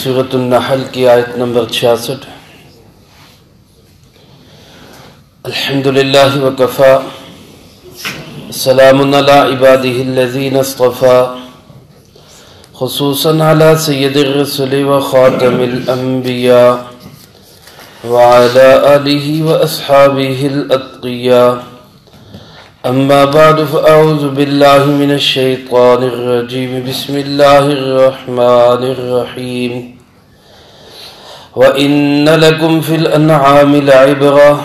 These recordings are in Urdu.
سورۃ النحل کی آیت نمبر 66۔ الحمدللہ وکفا سلام علی عبادہ الذین اصطفیٰ خصوصاً علی سید الرسل وخاتم الانبیاء وعلی آلہ واصحابہ الاتقیاء اما بعد فاعوذ باللہ من الشیطان الرجیم بسم اللہ الرحمن الرحیم وَإِنَّ لَكُمْ فِي الْأَنْعَامِ لَعِبْرَةً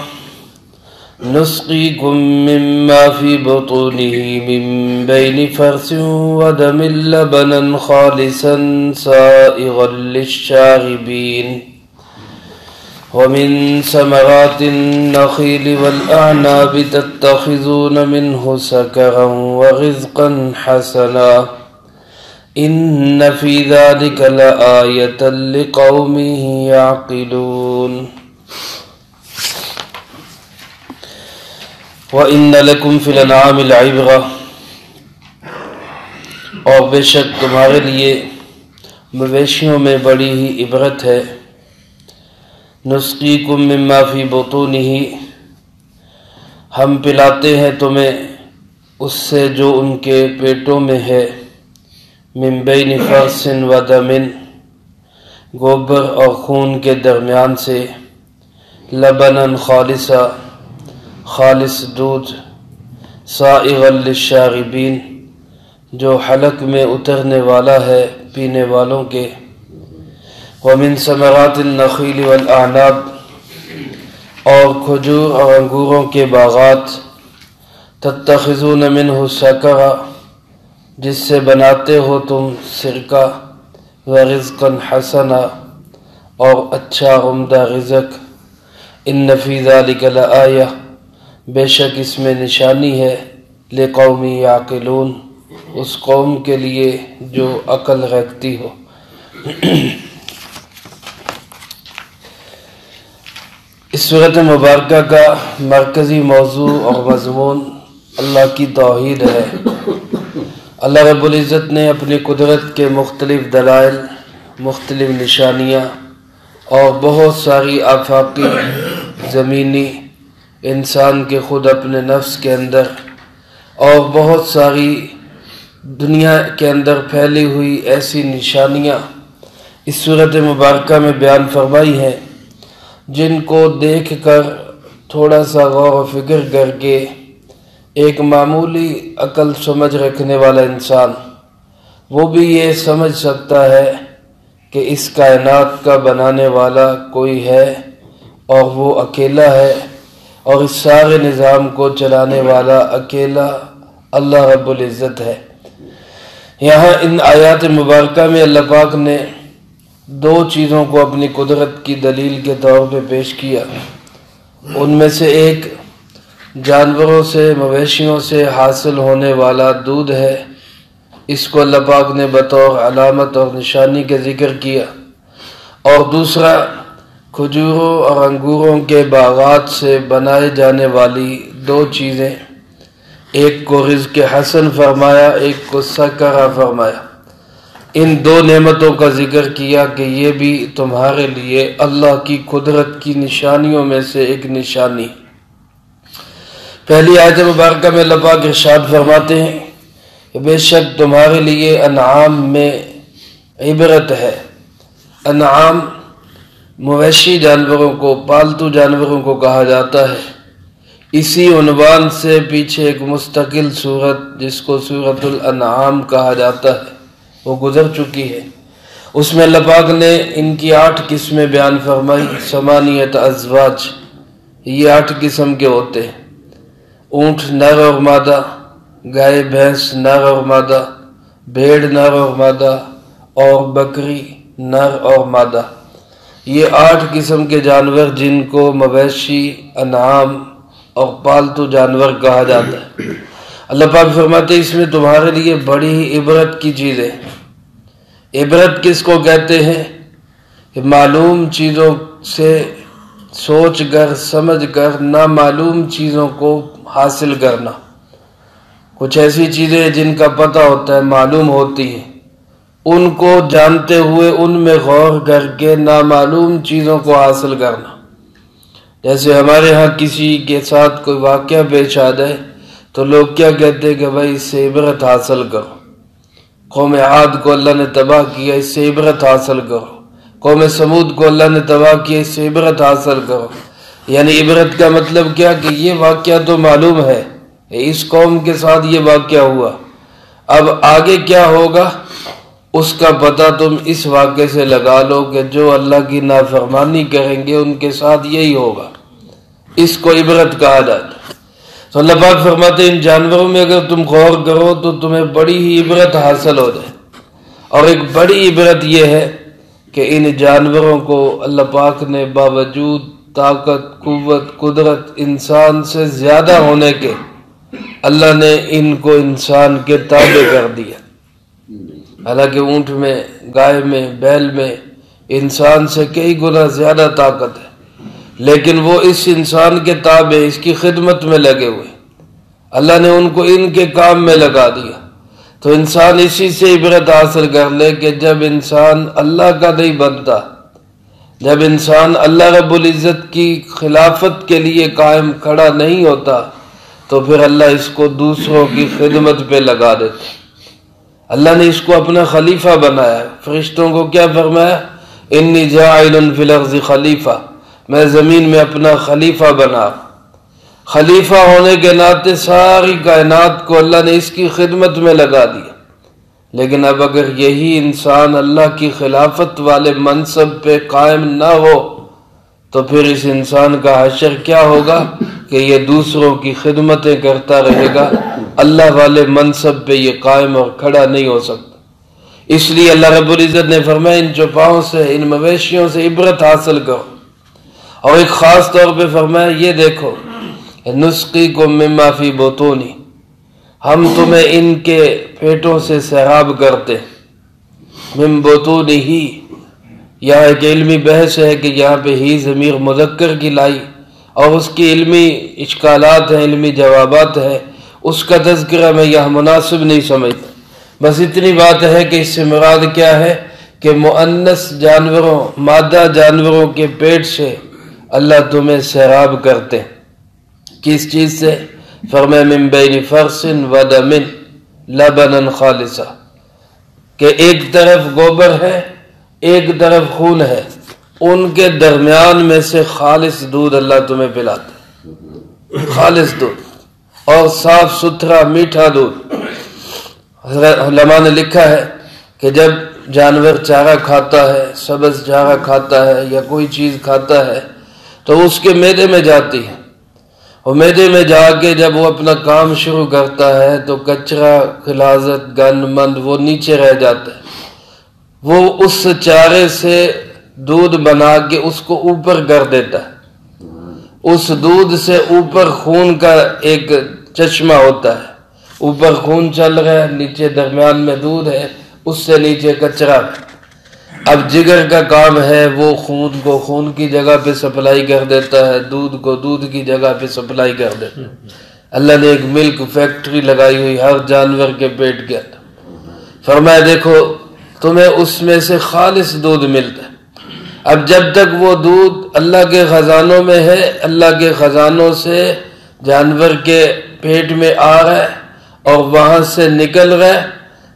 نُسْقِيكُم مِّمَّا فِي بُطُونِهِ مِن بَيْنِ فَرْثٍ وَدَمٍ لَبَنًا خَالِصًا سَائِغًا لِلشَّارِبِينَ وَمِن ثَمَرَاتِ النَّخِيلِ وَالْأَعْنَابِ تَتَّخِذُونَ مِنْهُ سَكَرًا وَرِزْقًا حَسَنًا إِنَّ فِي ذَلِكَ لَآيَةً لِقَوْمٍ يَعْقِلُونَ وَإِنَّ لَكُمْ فِي الْأَنْعَامِ لَعِبْرَةً، اور بے شک تمہارے لیے مویشیوں میں بڑی ہی عبرت ہے۔ نسقیکم مما فی بطونہ، ہم پلاتے ہیں تمہیں اس سے جو ان کے پیٹوں میں ہے، من بین فرث و دم، گوبر اور خون کے درمیان سے، لبنا خالصا، خالص دودھ، سائغا للشاربین، جو حلق میں اترنے والا ہے پینے والوں کے، ومن ثمرات النخیل والاعناب، اور کھجور اور انگوروں کے باغات، تتخذون منہ سکرا، جس سے بناتے ہو تم سرکہ، ورزقا حسنا، اور اچھا عمدہ رزق، ان فی ذلک لآیہ، بے شک اس میں نشانی ہے، لقوم یعقلون، اس قوم کے لیے جو عقل رکھتی ہو۔ اس سورۃ مبارکہ کا مرکزی موضوع اور مضمون اللہ کی توحید ہے۔ اللہ رب العزت نے اپنی قدرت کے مختلف دلائل، مختلف نشانیاں اور بہت ساری آفاقی، زمینی، انسان کے خود اپنے نفس کے اندر اور بہت ساری دنیا کے اندر پھیلی ہوئی ایسی نشانیاں اس سورۃ مبارکہ میں بیان فرمائی ہیں، جن کو دیکھ کر تھوڑا سا غور و فکر کر کے ایک معمولی عقل سمجھ رکھنے والا انسان وہ بھی یہ سمجھ سکتا ہے کہ اس کائنات کا بنانے والا کوئی ہے اور وہ اکیلا ہے، اور اس سارے نظام کو چلانے والا اکیلا اللہ رب العزت ہے۔ یہاں ان آیات مبارکہ میں اللہ پاک نے دو چیزوں کو اپنی قدرت کی دلیل کے طور پہ پیش کیا۔ ان میں سے ایک جانوروں سے، مویشیوں سے حاصل ہونے والا دودھ ہے، اس کو اللہ پاک نے بطور علامت اور نشانی کے ذکر کیا، اور دوسرا کھجوروں اور انگوروں کے باغات سے بنائے جانے والی دو چیزیں، ایک کو رزق حسن فرمایا، ایک کو سکرا فرمایا۔ ان دو نعمتوں کا ذکر کیا کہ یہ بھی تمہارے لیے اللہ کی قدرت کی نشانیوں میں سے ایک نشانی۔ پہلی آیت مبارکہ میں اللہ پاک ارشاد فرماتے ہیں کہ بے شک تمہارے لیے انعام میں عبرت ہے۔ انعام مویشی جانوروں کو، پالتو جانوروں کو کہا جاتا ہے۔ اسی عنوان سے پیچھے ایک مستقل سورت جس کو سورۃ الانعام کہا جاتا ہے وہ گزر چکی ہے۔ اس میں اللہ پاک نے ان کی 8 قسمیں بیان فرمائی، 8 ازواج، یہ 8 قسم کے ہوتے ہیں۔ اونٹ نر اور مادہ، گائے بھینس نر اور مادہ، بھیڑ نر اور مادہ، اور بکری نر اور مادہ۔ یہ 8 قسم کے جانور جن کو مویشی، انعام اور پالتو جانور کہا جاتا ہے۔ اللہ پاک فرماتے ہیں اس میں تمہارے لیے بڑی ہی عبرت کی چیز ہے۔ عبرت کس کو کہتے ہیں؟ کہ معلوم چیزوں سے سوچ کر، سمجھ کر نامعلوم چیزوں کو حاصل کرنا۔ کچھ ایسی چیزیں جن کا پتہ ہوتا ہے، معلوم ہوتی ہیں، ان کو جانتے ہوئے ان میں غور کر کے نامعلوم چیزوں کو حاصل کرنا۔ جیسے ہمارے ہاں کسی کے ساتھ کوئی واقعہ پیش آ جائے تو لوگ کیا کہتے ہیں کہ بھائی اس سے عبرت حاصل کرو، قوم عاد کو اللہ نے تباہ کیا، اس سے عبرت حاصل کرو، قوم سمود کو اللہ نے تباہ کیا، اس سے عبرت حاصل کرو۔ یعنی عبرت کا مطلب کیا کہ یہ واقعہ تو معلوم ہے، اس قوم کے ساتھ یہ واقعہ ہوا، اب آگے کیا ہوگا اس کا پتہ تم اس واقعے سے لگا لو کہ جو اللہ کی نافرمانی کریں گے ان کے ساتھ یہی ہوگا، اس کو عبرت کہا جاتا ہے۔ تو اللہ پاک فرماتے ہیں ان جانوروں میں اگر تم غور کرو تو تمہیں بڑی ہی عبرت حاصل ہو جائے، اور ایک بڑی عبرت یہ ہے کہ ان جانوروں کو اللہ پاک نے باوجود طاقت، قوت، قدرت انسان سے زیادہ ہونے کے اللہ نے ان کو انسان کے تابع کر دیا۔ حالانکہ اونٹ میں، گائے میں، بیل میں انسان سے کئی گنا زیادہ طاقت ہے، لیکن وہ اس انسان کے تابع، اس کی خدمت میں لگے ہوئے، اللہ نے ان کو ان کے کام میں لگا دیا۔ تو انسان اسی سے عبرت حاصل کر لے کہ جب انسان اللہ کا نہیں بنتا، جب انسان اللہ رب العزت کی خلافت کے لیے قائم کھڑا نہیں ہوتا تو پھر اللہ اس کو دوسروں کی خدمت پہ لگا دیتا۔ اللہ نے اس کو اپنا خلیفہ بنایا، فرشتوں کو کیا فرمایا؟ انی جاعل فی الارض خلیفہ، میں زمین میں اپنا خلیفہ بنا۔ خلیفہ ہونے کے ناطے ساری کائنات کو اللہ نے اس کی خدمت میں لگا دیا۔ لیکن اب اگر یہی انسان اللہ کی خلافت والے منصب پہ قائم نہ ہو تو پھر اس انسان کا حشر کیا ہوگا کہ یہ دوسروں کی خدمتیں کرتا رہے گا، اللہ والے منصب پہ یہ قائم اور کھڑا نہیں ہو سکتا۔ اس لیے اللہ رب العزت نے فرمایا ان چوپاؤں سے، ان مویشیوں سے عبرت حاصل کرو، اور ایک خاص طور پہ فرمایا یہ دیکھو نسقیکم مما فی بطونی، ہم تمہیں ان کے پیٹوں سے سیراب کرتے، من بطونی ہی، یہاں ایک علمی بحث ہے کہ یہاں پہ ہی ضمیر مذکر کی لائی اور اس کی علمی اشکالات ہیں، علمی جوابات ہیں، اس کا تذکرہ میں یہاں مناسب نہیں سمجھتا۔ بس اتنی بات ہے کہ اس سے مراد کیا ہے کہ مؤنث جانوروں، مادہ جانوروں کے پیٹ سے اللہ تمہیں سیراب کرتے۔ کس چیز سے؟ فرمایا من بین فرث و دم لبنا خالصا، کہ ایک طرف گوبر ہے ایک طرف خون ہے، ان کے درمیان میں سے خالص دودھ اللہ تمہیں پلاتا، خالص دودھ اور صاف ستھرا میٹھا دودھ۔ علماء نے لکھا ہے کہ جب جانور چارہ کھاتا ہے، سبز چارہ کھاتا ہے یا کوئی چیز کھاتا ہے تو اس کے معدے میں جاتی ہے، اور معدے میں جا کے جب وہ اپنا کام شروع کرتا ہے تو کچرا، غلاظت، گند مند وہ نیچے رہ جاتا ہے، وہ اس چارے سے دودھ بنا کے اس کو اوپر کر دیتا ہے۔ اس دودھ سے اوپر خون کا ایک چشمہ ہوتا ہے، اوپر خون چل رہا ہے، نیچے درمیان میں دودھ ہے، اس سے نیچے کچرا ہے۔ اب جگر کا کام ہے وہ خون کو خون کی جگہ پہ سپلائی کر دیتا ہے، دودھ کو دودھ کی جگہ پہ سپلائی کر دیتا ہے۔ اللہ نے ایک ملک فیکٹری لگائی ہوئی ہر جانور کے پیٹ کے اندر، فرمایا دیکھو تمہیں اس میں سے خالص دودھ ملتا ہے۔ اب جب تک وہ دودھ اللہ کے خزانوں میں ہے، اللہ کے خزانوں سے جانور کے پیٹ میں آ رہا ہے اور وہاں سے نکل رہا ہے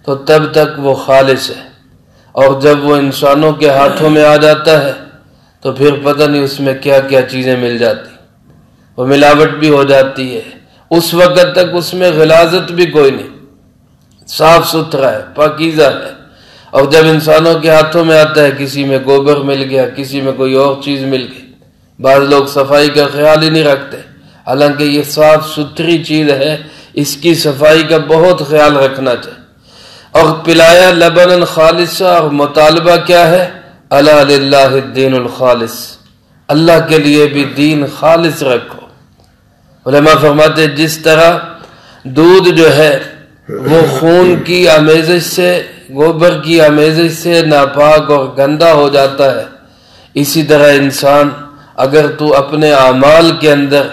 تو تب تک وہ خالص ہے، اور جب وہ انسانوں کے ہاتھوں میں آ جاتا ہے تو پھر پتہ نہیں اس میں کیا کیا چیزیں مل جاتی، وہ ملاوٹ بھی ہو جاتی ہے۔ اس وقت تک اس میں غلاظت بھی کوئی نہیں، صاف ستھرا ہے، پاکیزہ ہے، اور جب انسانوں کے ہاتھوں میں آتا ہے کسی میں گوبر مل گیا، کسی میں کوئی اور چیز مل گئی۔ بعض لوگ صفائی کا خیال ہی نہیں رکھتے، حالانکہ یہ صاف ستھری چیز ہے، اس کی صفائی کا بہت خیال رکھنا چاہیے۔ اور پلایا لبنا خالصا، اور مطالبہ کیا ہے؟ الا للہ الدین الخالص، اللہ کے لیے بھی دین خالص رکھو۔ علماء فرماتے جس طرح دودھ جو ہے وہ خون کی آمیزش سے، گوبر کی آمیزش سے ناپاک اور گندا ہو جاتا ہے، اسی طرح انسان اگر تو اپنے اعمال کے اندر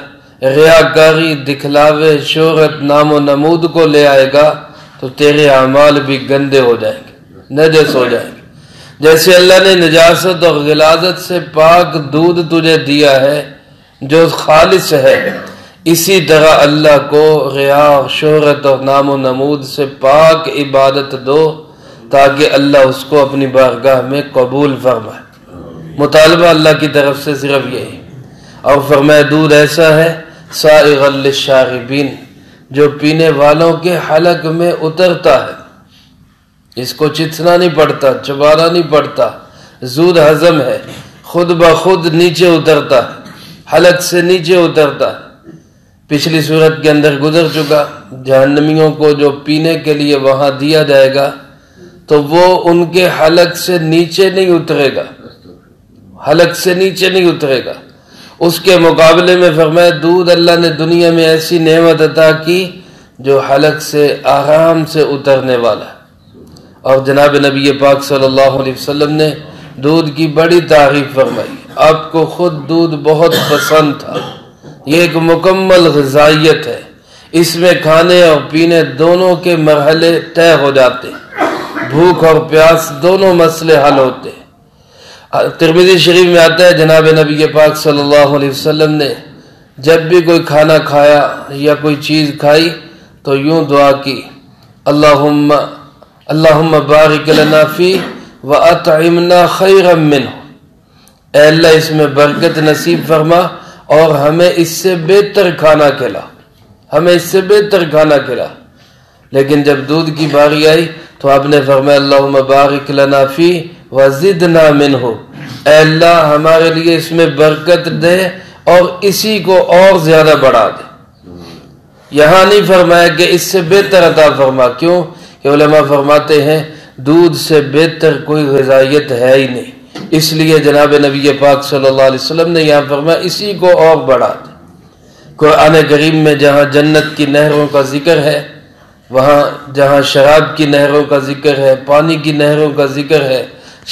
ریاکاری، دکھلاوے، شہرت، نام و نمود کو لے آئے گا تو تیرے اعمال بھی گندے ہو جائیں گے۔ نجس ہو جائیں گے۔ جیسے اللہ نے نجاست اور غلاظت سے پاک دودھ تجھے دیا ہے جو خالص ہے، اسی طرح اللہ کو ریا، شہرت اور نام و نمود سے پاک عبادت دو تاکہ اللہ اس کو اپنی بارگاہ میں قبول فرمائے۔ مطالبہ اللہ کی طرف سے صرف یہی، اور فرمایا دودھ ایسا ہے سائغ للشاربین، جو پینے والوں کے حلق میں اترتا ہے، اس کو چتنا نہیں پڑتا، چبانا نہیں پڑتا، زود ہضم ہے، خود بخود نیچے اترتا ہے، حلق سے نیچے اترتا ہے۔ پچھلی صورت کے اندر گزر چکا، جہنمیوں کو جو پینے کے لیے وہاں دیا جائے گا تو وہ ان کے حلق سے نیچے نہیں اترے گا، حلق سے نیچے نہیں اترے گا۔ اس کے مقابلے میں فرمایا دودھ اللہ نے دنیا میں ایسی نعمت عطا کی جو حلق سے آرام سے اترنے والا ہے۔ اور جناب نبی پاک صلی اللہ علیہ وسلم نے دودھ کی بڑی تعریف فرمائی، آپ کو خود دودھ بہت پسند تھا، یہ ایک مکمل غذائیت ہے، اس میں کھانے اور پینے دونوں کے مرحلے طے ہو جاتے ہیں، بھوک اور پیاس دونوں مسئلے حل ہوتے ہیں۔ ترمذی شریف میں آتا ہے جناب نبی پاک صلی اللہ علیہ وسلم نے جب بھی کوئی کھانا کھایا یا کوئی چیز کھائی تو یوں دعا کی، اللہم بارک لنا فی واطعمنا خیرا منہ، اے اللہ اس میں برکت نصیب فرما اور ہمیں اس سے بہتر کھانا کھلا، ہمیں اس سے بہتر کھانا کھلا۔ لیکن جب دودھ کی باری آئی تو آپ نے فرمایا اللہم بارک لنا فی وزدنا منہ، اے اللہ ہمارے لیے اس میں برکت دے اور اسی کو اور زیادہ بڑھا دے۔ یہاں نہیں فرمایا کہ اس سے بہتر عطا فرما، کیوں کہ علماء فرماتے ہیں دودھ سے بہتر کوئی غذائیت ہے ہی نہیں، اس لیے جناب نبی پاک صلی اللہ علیہ وسلم نے یہاں فرمایا اسی کو اور بڑھا دے۔ قرآن کریم میں جہاں جنت کی نہروں کا ذکر ہے، وہاں جہاں شراب کی نہروں کا ذکر ہے، پانی کی نہروں کا ذکر ہے،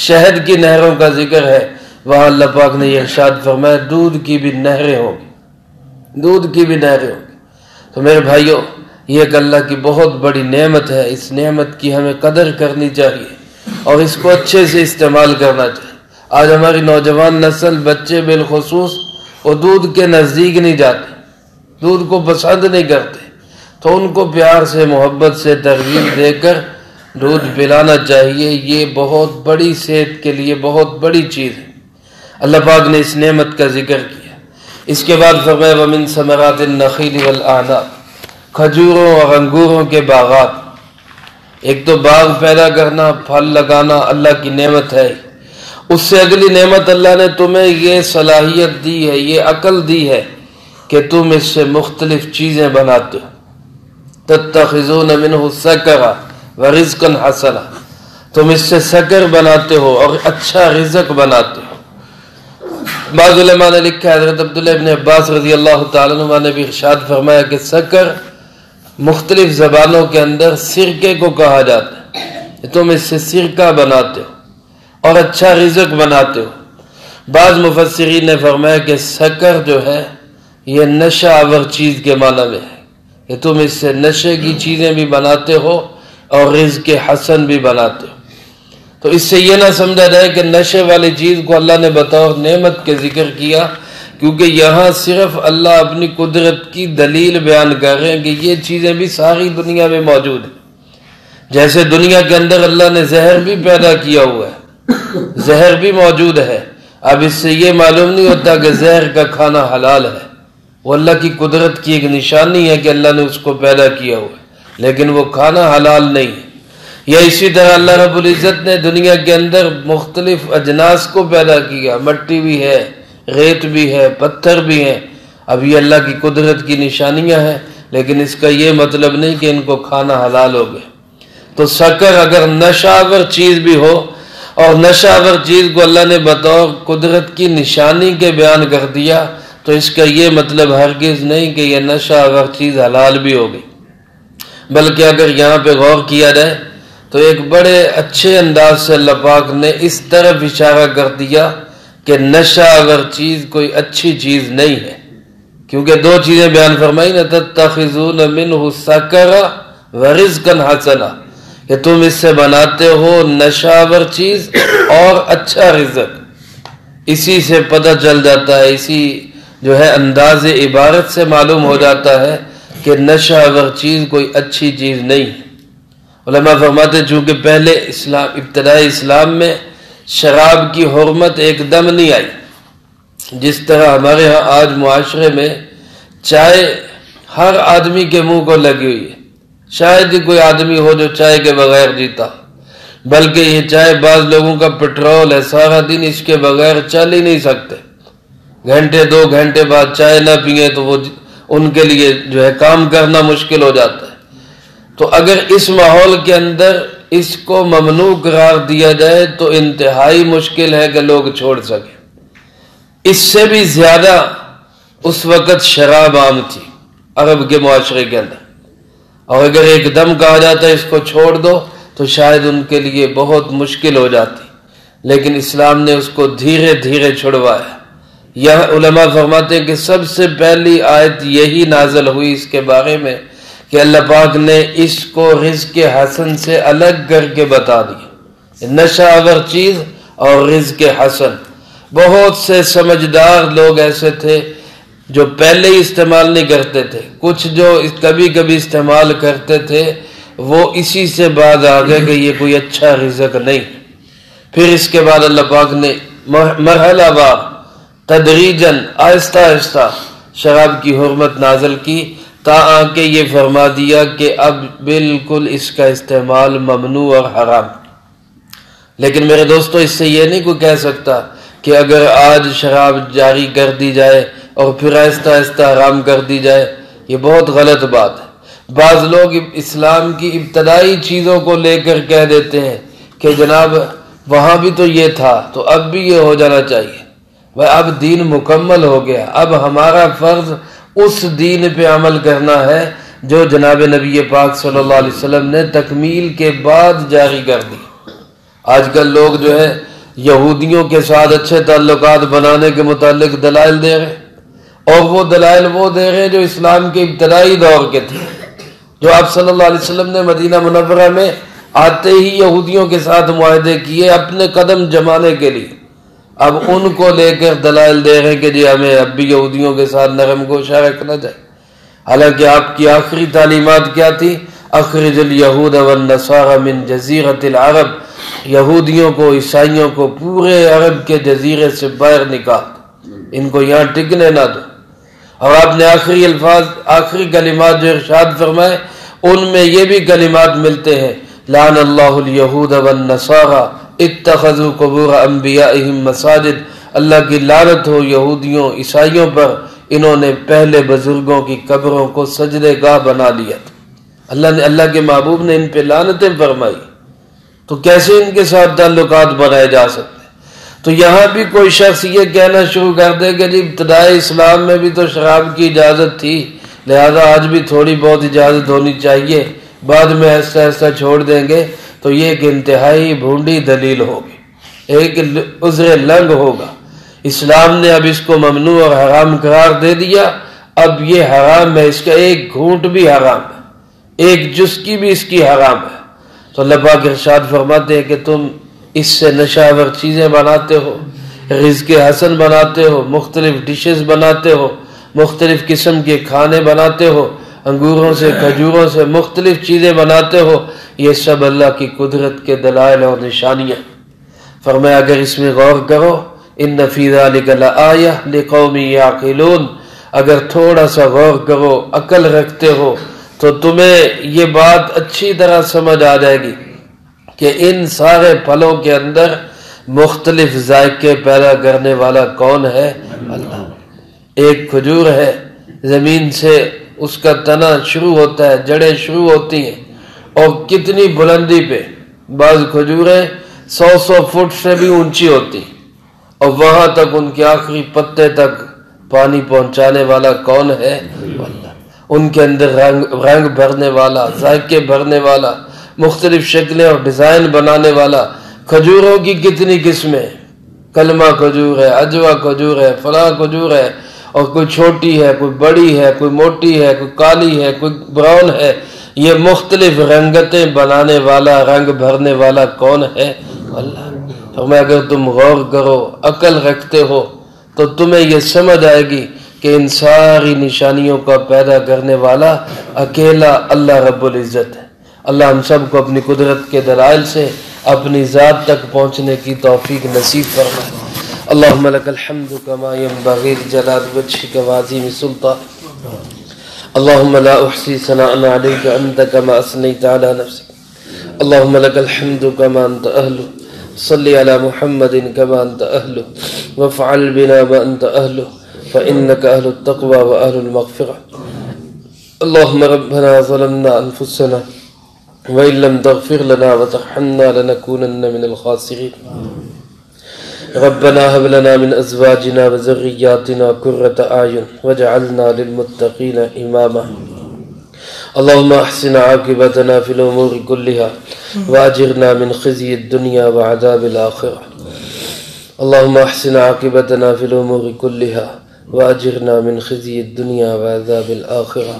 شہد کی نہروں کا ذکر ہے، وہاں اللہ پاک نے یہ ارشاد فرمایا دودھ کی بھی نہریں ہوں گی، دودھ کی بھی نہریں ہوں گی۔ تو میرے بھائیوں، یہ ایک اللہ کی بہت بڑی نعمت ہے، اس نعمت کی ہمیں قدر کرنی چاہیے اور اس کو اچھے سے استعمال کرنا چاہیے۔ آج ہماری نوجوان نسل، بچے بالخصوص، وہ دودھ کے نزدیک نہیں جاتے، دودھ کو پسند نہیں کرتے، تو ان کو پیار سے، محبت سے ترغیب دے کر دودھ پلانا چاہیے۔ یہ بہت بڑی صحت کے لیے بہت بڑی چیز ہے۔ اللہ پاک نے اس نعمت کا ذکر کیا۔ اس کے بعد فرمایا وَمِن ثمرات النخیل والأعناب، کھجوروں اور انگوروں کے باغات۔ ایک تو باغ پیدا کرنا، پھل لگانا اللہ کی نعمت ہے، اس سے اگلی نعمت اللہ نے تمہیں یہ صلاحیت دی ہے، یہ عقل دی ہے کہ تم اس سے مختلف چیزیں بناتے ہو۔ تتخذون منہ سکرا ورزقا حسنا، تم اس سے سکر بناتے ہو اور اچھا رزق بناتے ہو۔ بعض علماء نے لکھا ہے، حضرت عبداللہ ابن عباس رضی اللہ تعالیٰ عنہ نے بھی ارشاد فرمایا کہ سکر مختلف زبانوں کے اندر سرکے کو کہا جاتا ہے، کہ تم اس سے سرکہ بناتے ہو اور اچھا رزق بناتے ہو۔ بعض مفسرین نے فرمایا کہ سکر جو ہے یہ نشہ آور چیز کے معنی میں ہے، کہ تم اس سے نشے کی چیزیں بھی بناتے ہو اور رزق حسن بھی بناتے ہو۔ تو اس سے یہ نہ سمجھا جائے کہ نشے والی چیز کو اللہ نے بطور نعمت کے ذکر کیا، کیونکہ یہاں صرف اللہ اپنی قدرت کی دلیل بیان کر رہے ہیں کہ یہ چیزیں بھی ساری دنیا میں موجود ہیں۔ جیسے دنیا کے اندر اللہ نے زہر بھی پیدا کیا ہوا ہے، زہر بھی موجود ہے۔ اب اس سے یہ معلوم نہیں ہوتا کہ زہر کا کھانا حلال ہے، وہ اللہ کی قدرت کی ایک نشانی ہے کہ اللہ نے اس کو پیدا کیا ہوا ہے، لیکن وہ کھانا حلال نہیں ہے۔ یا اسی طرح اللہ رب العزت نے دنیا کے اندر مختلف اجناس کو پیدا کیا، مٹی بھی ہے، ریت بھی ہے، پتھر بھی ہیں۔ اب یہ اللہ کی قدرت کی نشانیاں ہیں، لیکن اس کا یہ مطلب نہیں کہ ان کو کھانا حلال ہو گئے۔ تو سکر اگر نشہ آور چیز بھی ہو، اور نشہ آور چیز کو اللہ نے بطور قدرت کی نشانی کے بیان کر دیا، تو اس کا یہ مطلب ہرگز نہیں کہ یہ نشہ آور چیز حلال بھی ہوگی، بلکہ اگر یہاں پہ غور کیا جائے تو ایک بڑے اچھے انداز سے اللہ پاک نے اس طرف اشارہ کر دیا کہ نشہ آور چیز کوئی اچھی چیز نہیں ہے، کیونکہ دو چیزیں بیان فرمائی نا، تتخذون منہ سکرا ورزقا حسنا، کہ تم اس سے بناتے ہو نشاور چیز اور اچھا رزق۔ اسی سے پتہ چل جاتا ہے، اسی جو ہے انداز عبارت سے معلوم ہو جاتا ہے کہ نشاور چیز کوئی اچھی چیز نہیں۔ علماء فرماتے ہیں چونکہ پہلے ابتدائی اسلام میں شراب کی حرمت ایک دم نہیں آئی، جس طرح ہمارے ہاں آج معاشرے میں چائے ہر آدمی کے منہ کو لگی ہوئی ہے، شاید ہی کوئی آدمی ہو جو چائے کے بغیر جیتا، بلکہ یہ چائے بعض لوگوں کا پیٹرول ہے، سارا دن اس کے بغیر چل ہی نہیں سکتے، گھنٹے 2 گھنٹے بعد چائے نہ پیئیں تو وہ ان کے لیے جو ہے کام کرنا مشکل ہو جاتا ہے۔ تو اگر اس ماحول کے اندر اس کو ممنوع قرار دیا جائے تو انتہائی مشکل ہے کہ لوگ چھوڑ سکیں۔ اس سے بھی زیادہ اس وقت شراب عام تھی عرب کے معاشرے کے اندر، اور اگر ایک دم کہا جاتا ہے اس کو چھوڑ دو تو شاید ان کے لیے بہت مشکل ہو جاتی، لیکن اسلام نے اس کو دھیرے دھیرے چھڑوایا۔ یہ علماء فرماتے ہیں کہ سب سے پہلی آیت یہی نازل ہوئی اس کے بارے میں کہ اللہ پاک نے اس کو رزق حسن سے الگ کر کے بتا دیا، نشہ آور چیز اور رزق حسن۔ بہت سے سمجھدار لوگ ایسے تھے جو پہلے ہی استعمال نہیں کرتے تھے، کچھ جو کبھی کبھی استعمال کرتے تھے وہ اسی سے بعد آ گئے کہ یہ کوئی اچھا رزق نہیں۔ پھر اس کے بعد اللہ پاک نے مرحلہ وار تدریجاً آہستہ آہستہ شراب کی حرمت نازل کی، تا کہ یہ فرما دیا کہ اب بالکل اس کا استعمال ممنوع اور حرام۔ لیکن میرے دوستو اس سے یہ نہیں کوئی کہہ سکتا کہ اگر آج شراب جاری کر دی جائے اور پھر آہستہ آہستہ حرام کر دی جائے، یہ بہت غلط بات ہے۔ بعض لوگ اسلام کی ابتدائی چیزوں کو لے کر کہہ دیتے ہیں کہ جناب وہاں بھی تو یہ تھا تو اب بھی یہ ہو جانا چاہیے۔ اب دین مکمل ہو گیا، اب ہمارا فرض اس دین پہ عمل کرنا ہے جو جناب نبی پاک صلی اللہ علیہ وسلم نے تکمیل کے بعد جاری کر دی۔ آج کل لوگ جو ہے یہودیوں کے ساتھ اچھے تعلقات بنانے کے متعلق دلائل دے رہے، اور وہ دلائل وہ دے رہے ہیں جو اسلام کے ابتدائی دور کے تھے، جو آپ صلی اللہ علیہ وسلم نے مدینہ منورہ میں آتے ہی یہودیوں کے ساتھ معاہدے کیے اپنے قدم جمانے کے لیے۔ اب ان کو لے کر دلائل دے رہے ہیں کہ جی ہمیں اب بھی یہودیوں کے ساتھ نرم گوشہ رکھنا چاہیے، حالانکہ آپ کی آخری تعلیمات کیا تھی؟ اخرج الیہود والنصارى من جزیرۃ العرب، یہودیوں کو عیسائیوں کو پورے عرب کے جزیرے سے باہر نکال، ان کو یہاں ٹکنے نہ دو۔ اور آپ نے آخری کلمات جو ارشاد فرمائے ان میں یہ بھی کلمات ملتے ہیں، لعن اللہ الیہود والنصارى اتخذوا قبور انبیائہم مساجد، اللہ کی لعنت ہو یہودیوں عیسائیوں پر، انہوں نے پہلے بزرگوں کی قبروں کو سجدے گاہ بنا لیا تھا۔ اللہ کے محبوب نے ان پہ لعنتیں فرمائی، تو کیسے ان کے ساتھ تعلقات بنائے جا سکتے؟ تو یہاں بھی کوئی شخص یہ کہنا شروع کر دے کہ جی ابتدائی اسلام میں بھی تو شراب کی اجازت تھی، لہذا آج بھی تھوڑی بہت اجازت ہونی چاہیے، بعد میں ایسا ایسا چھوڑ دیں گے، تو یہ ایک انتہائی بھونڈی دلیل ہوگی، ایک عذر لنگ ہوگا۔ اسلام نے اب اس کو ممنوع اور حرام قرار دے دیا، اب یہ حرام ہے، اس کا ایک گھونٹ بھی حرام ہے، ایک جزکی بھی اس کی حرام ہے۔ تو اللہ پاک ارشاد فرماتے ہیں کہ تم اس سے نشاور چیزیں بناتے ہو، رزق حسن بناتے ہو، مختلف ڈشز بناتے ہو، مختلف قسم کے کھانے بناتے ہو، انگوروں سے کھجوروں سے مختلف چیزیں بناتے ہو، یہ سب اللہ کی قدرت کے دلائل اور نشانیاں۔ فرمایا اگر اس میں غور کرو، ان فی ذلک لآیہ لقوم یعقلون، اگر تھوڑا سا غور کرو، عقل رکھتے ہو تو تمہیں یہ بات اچھی طرح سمجھ آ جائے گی کہ ان سارے پھلوں کے اندر مختلف ذائقے پیدا کرنے والا کون ہے؟ اللہ۔ ایک کھجور ہے، زمین سے اس کا تنا شروع ہوتا ہے، جڑیں شروع ہوتی ہیں، اور کتنی بلندی پہ، بعض کھجوریں 100 فٹ سے بھی اونچی ہوتی، اور وہاں تک ان کے آخری پتے تک پانی پہنچانے والا کون ہے؟ اللہ۔ ان کے اندر رنگ بھرنے والا، ذائقے بھرنے والا، مختلف شکلیں اور ڈیزائن بنانے والا۔ کھجوروں کی کتنی قسمیں، کلمہ کھجور ہے، اجوا کھجور ہے، فلاں کھجور ہے، اور کوئی چھوٹی ہے، کوئی بڑی ہے، کوئی موٹی ہے، کوئی کالی ہے، کوئی براؤن ہے، یہ مختلف رنگتیں بنانے والا، رنگ بھرنے والا کون ہے؟ اللہ۔ فرمایا اگر تم غور کرو، عقل رکھتے ہو تو تمہیں یہ سمجھ آئے گی کہ ان ساری نشانیوں کا پیدا کرنے والا اکیلا اللہ رب العزت ہے۔ اللہ ہم سب کو اپنی قدرت کے دلائل سے اپنی ذات تک پہنچنے کی توفیق نصیب فرمائے۔ اللہم لک الحمد کما ینبغی لجلال وجہک وعظیم سلطانک، اللہم لا احصی ثناء علیک انت کما اثنیت علی نفسک، اللہم لک الحمد کما انت اہلہ، صلی علی محمد کما انت اہلہ، وافعل بنا ما انت اہلہ، فإنک اہل التقوی واہل المغفرہ۔ اللہم ربنا ظلمنا انفسنا وإن لم تغفر لنا وترحمنا لنكونن من الخاسرين، ربنا هب لنا من أزواجنا وذرياتنا قرة أعين واجعلنا للمتقين إماما۔ اللهم أحسن عاقبتنا في الأمور كلها وأجرنا من خزي الدنيا وعذاب الآخرة، اللهم أحسن عاقبتنا في الأمور كلها وأجرنا من خزي الدنيا وعذاب الآخرة،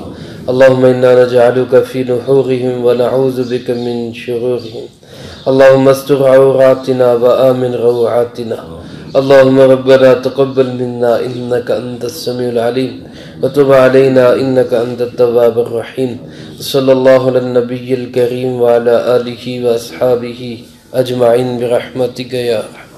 اللهم إنا نجعلك في نحورهم ونعوذ بك من شرورهم، اللهم استر عوراتنا وآمن روعاتنا، اللهم ربنا تقبل منا إنك أنت السميع العليم وتب علينا إنك أنت التواب الرحيم، صلى الله على النبي الكريم وعلى آله وأصحابه أجمعين برحمتك يا أرحم۔